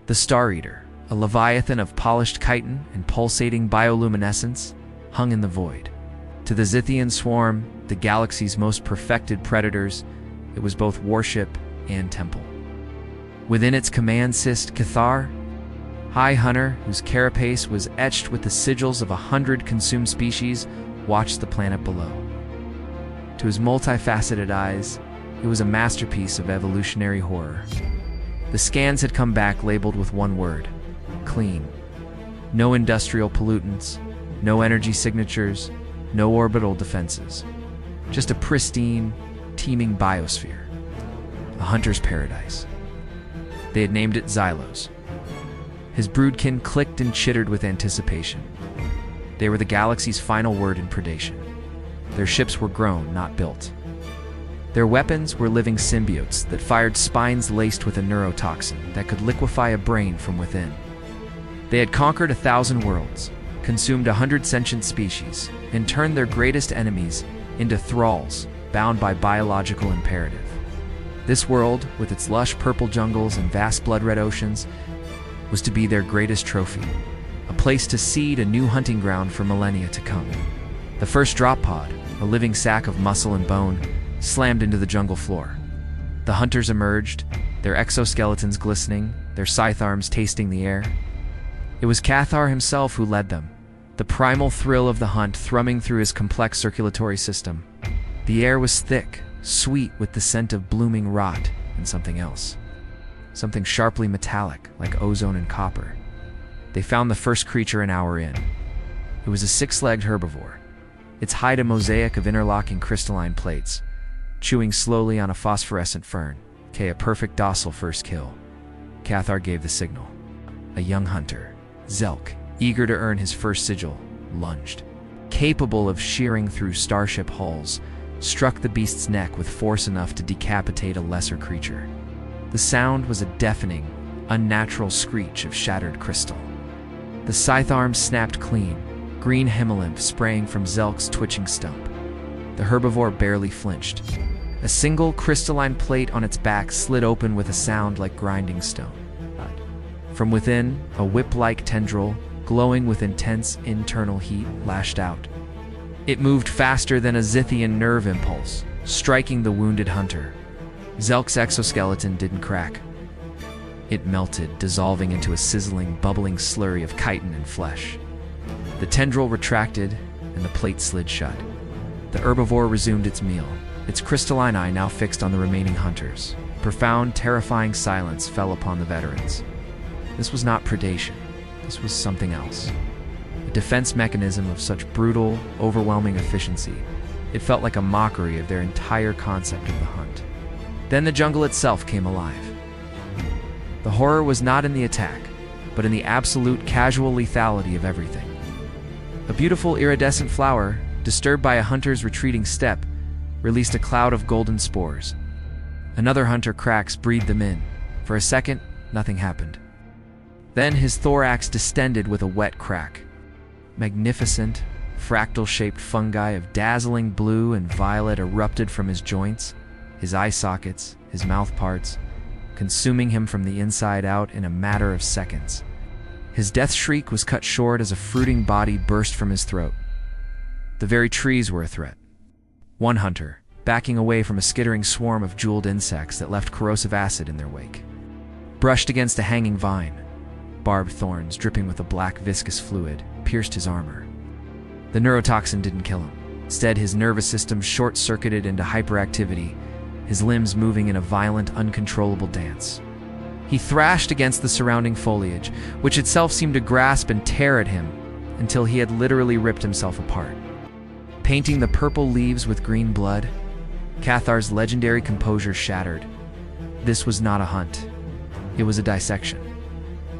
The Star Eater, a leviathan of polished chitin and pulsating bioluminescence, hung in the void. To the Zithian swarm, the galaxy's most perfected predators, it was both warship and temple. Within its command cyst, Cathar, High Hunter, whose carapace was etched with the sigils of 100 consumed species, watched the planet below. To his multifaceted eyes, it was a masterpiece of evolutionary horror. The scans had come back labeled with one word: clean. No industrial pollutants, no energy signatures, no orbital defenses. Just a pristine, teeming biosphere. A hunter's paradise. They had named it Xylos. His broodkin clicked and chittered with anticipation. They were the galaxy's final word in predation. Their ships were grown, not built. Their weapons were living symbiotes that fired spines laced with a neurotoxin that could liquefy a brain from within. They had conquered 1,000 worlds, consumed 100 sentient species, and turned their greatest enemies into thralls bound by biological imperative. This world, with its lush purple jungles and vast blood-red oceans, was to be their greatest trophy, a place to seed a new hunting ground for millennia to come. The first drop pod, a living sack of muscle and bone, slammed into the jungle floor. The hunters emerged, their exoskeletons glistening, their scythe arms tasting the air. It was Cathar himself who led them, the primal thrill of the hunt thrumming through his complex circulatory system. The air was thick, sweet with the scent of blooming rot and something else. Something sharply metallic, like ozone and copper. They found the first creature an hour in. It was a six-legged herbivore, its hide a mosaic of interlocking crystalline plates, chewing slowly on a phosphorescent fern. A perfect docile first kill. Cathar gave the signal. A young hunter, Zelk, eager to earn his first sigil, lunged. Capable of shearing through starship hulls, struck the beast's neck with force enough to decapitate a lesser creature. The sound was a deafening, unnatural screech of shattered crystal. The scythe arms snapped clean, green hemolymph spraying from Zelk's twitching stump. The herbivore barely flinched. A single crystalline plate on its back slid open with a sound like grinding stone. From within, a whip-like tendril, glowing with intense internal heat, lashed out. It moved faster than a Zithian nerve impulse, striking the wounded hunter. Zelk's exoskeleton didn't crack. It melted, dissolving into a sizzling, bubbling slurry of chitin and flesh. The tendril retracted, and the plate slid shut. The herbivore resumed its meal, its crystalline eye now fixed on the remaining hunters. Profound, terrifying silence fell upon the veterans. This was not predation. This was something else. A defense mechanism of such brutal, overwhelming efficiency, it felt like a mockery of their entire concept of the hunt. Then the jungle itself came alive. The horror was not in the attack, but in the absolute casual lethality of everything. A beautiful iridescent flower, disturbed by a hunter's retreating step, released a cloud of golden spores. Another hunter cracks breathed them in. For a second, nothing happened. Then his thorax distended with a wet crack. Magnificent, fractal-shaped fungi of dazzling blue and violet erupted from his joints, his eye sockets, his mouth parts, consuming him from the inside out in a matter of seconds. His death shriek was cut short as a fruiting body burst from his throat. The very trees were a threat. One hunter, backing away from a skittering swarm of jeweled insects that left corrosive acid in their wake, brushed against a hanging vine. Barbed thorns, dripping with a black viscous fluid, pierced his armor. The neurotoxin didn't kill him. Instead, his nervous system short-circuited into hyperactivity, his limbs moving in a violent, uncontrollable dance. He thrashed against the surrounding foliage, which itself seemed to grasp and tear at him until he had literally ripped himself apart. Painting the purple leaves with green blood, Cathar's legendary composure shattered. This was not a hunt. It was a dissection.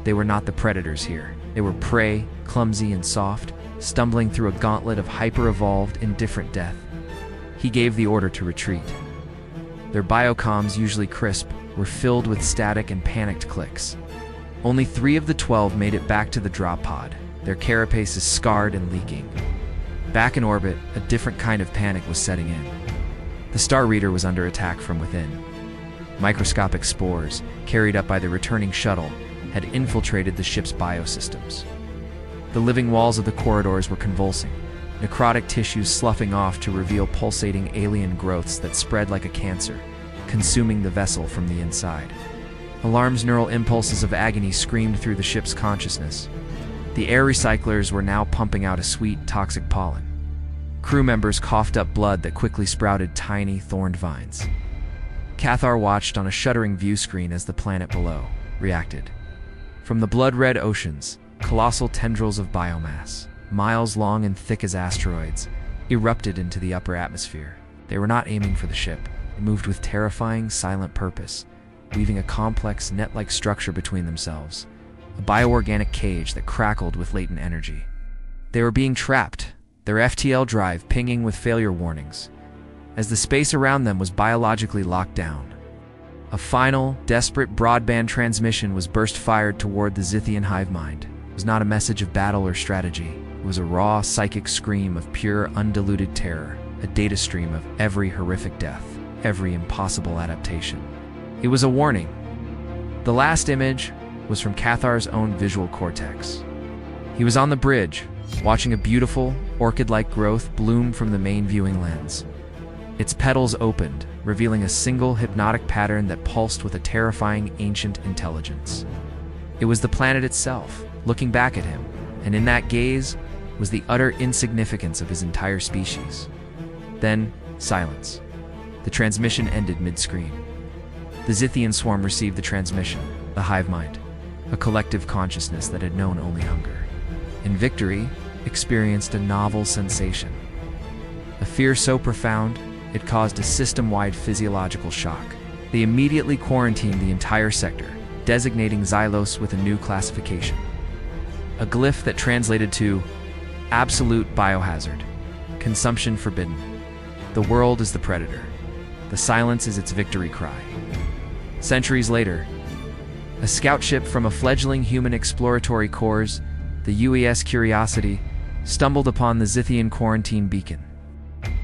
They were not the predators here. They were prey, clumsy and soft, stumbling through a gauntlet of hyper-evolved, indifferent death. He gave the order to retreat. Their biocoms, usually crisp, were filled with static and panicked clicks. Only 3 of the 12 made it back to the drop pod, their carapaces scarred and leaking. Back in orbit, a different kind of panic was setting in. The Star Reader was under attack from within. Microscopic spores, carried up by the returning shuttle, had infiltrated the ship's biosystems. The living walls of the corridors were convulsing, necrotic tissues sloughing off to reveal pulsating alien growths that spread like a cancer, consuming the vessel from the inside. Alarm's neural impulses of agony screamed through the ship's consciousness. The air recyclers were now pumping out a sweet, toxic pollen. Crew members coughed up blood that quickly sprouted tiny, thorned vines. Cathar watched on a shuddering view screen as the planet below reacted. From the blood-red oceans, colossal tendrils of biomass, miles long and thick as asteroids, erupted into the upper atmosphere. They were not aiming for the ship. They moved with terrifying, silent purpose, weaving a complex, net-like structure between themselves, a bioorganic cage that crackled with latent energy. They were being trapped, their FTL drive pinging with failure warnings, as the space around them was biologically locked down. A final, desperate broadband transmission was burst-fired toward the Zithian hive mind. It was not a message of battle or strategy. It was a raw, psychic scream of pure, undiluted terror, a data stream of every horrific death, every impossible adaptation. It was a warning. The last image was from Cathar's own visual cortex. He was on the bridge, watching a beautiful, orchid-like growth bloom from the main viewing lens. Its petals opened, revealing a single hypnotic pattern that pulsed with a terrifying ancient intelligence. It was the planet itself, looking back at him, and in that gaze was the utter insignificance of his entire species. Then, silence. The transmission ended mid-screen. The Zithian swarm received the transmission, the hive mind, a collective consciousness that had known only hunger. In victory, experienced a novel sensation. A fear so profound, it caused a system-wide physiological shock. They immediately quarantined the entire sector, designating Xylos with a new classification. A glyph that translated to absolute biohazard, consumption forbidden. The world is the predator. The silence is its victory cry. Centuries later, a scout ship from a fledgling human exploratory corps, the UES Curiosity, stumbled upon the Zithian quarantine beacon.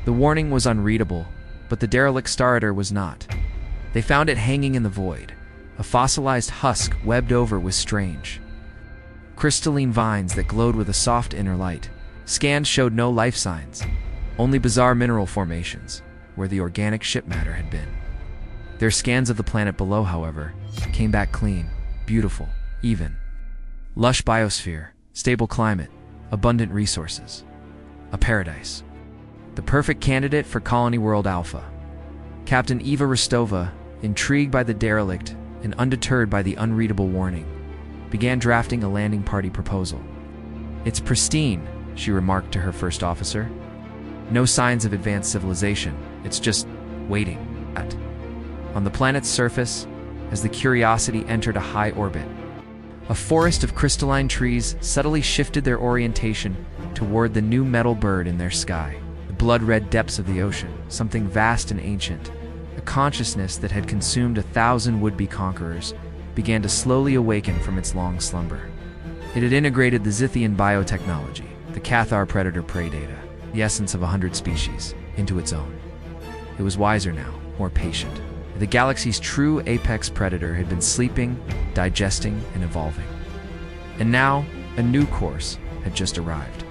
The warning was unreadable, but the derelict starter was not. They found it hanging in the void, a fossilized husk webbed over with strange, crystalline vines that glowed with a soft inner light. Scans showed no life signs, only bizarre mineral formations, where the organic ship matter had been. Their scans of the planet below, however, came back clean, beautiful, even. Lush biosphere, stable climate, abundant resources. A paradise. The perfect candidate for Colony World Alpha. Captain Eva Rostova, intrigued by the derelict and undeterred by the unreadable warning, began drafting a landing party proposal. "It's pristine," she remarked to her first officer. "No signs of advanced civilization. It's just waiting." On the planet's surface, as the Curiosity entered a high orbit, a forest of crystalline trees subtly shifted their orientation toward the new metal bird in their sky. The blood-red depths of the ocean, something vast and ancient, a consciousness that had consumed 1,000 would-be conquerors, began to slowly awaken from its long slumber. It had integrated the Zithian biotechnology, the Cathar predator-prey data, the essence of 100 species, into its own. It was wiser now, more patient. The galaxy's true apex predator had been sleeping, digesting, and evolving. And now, a new course had just arrived.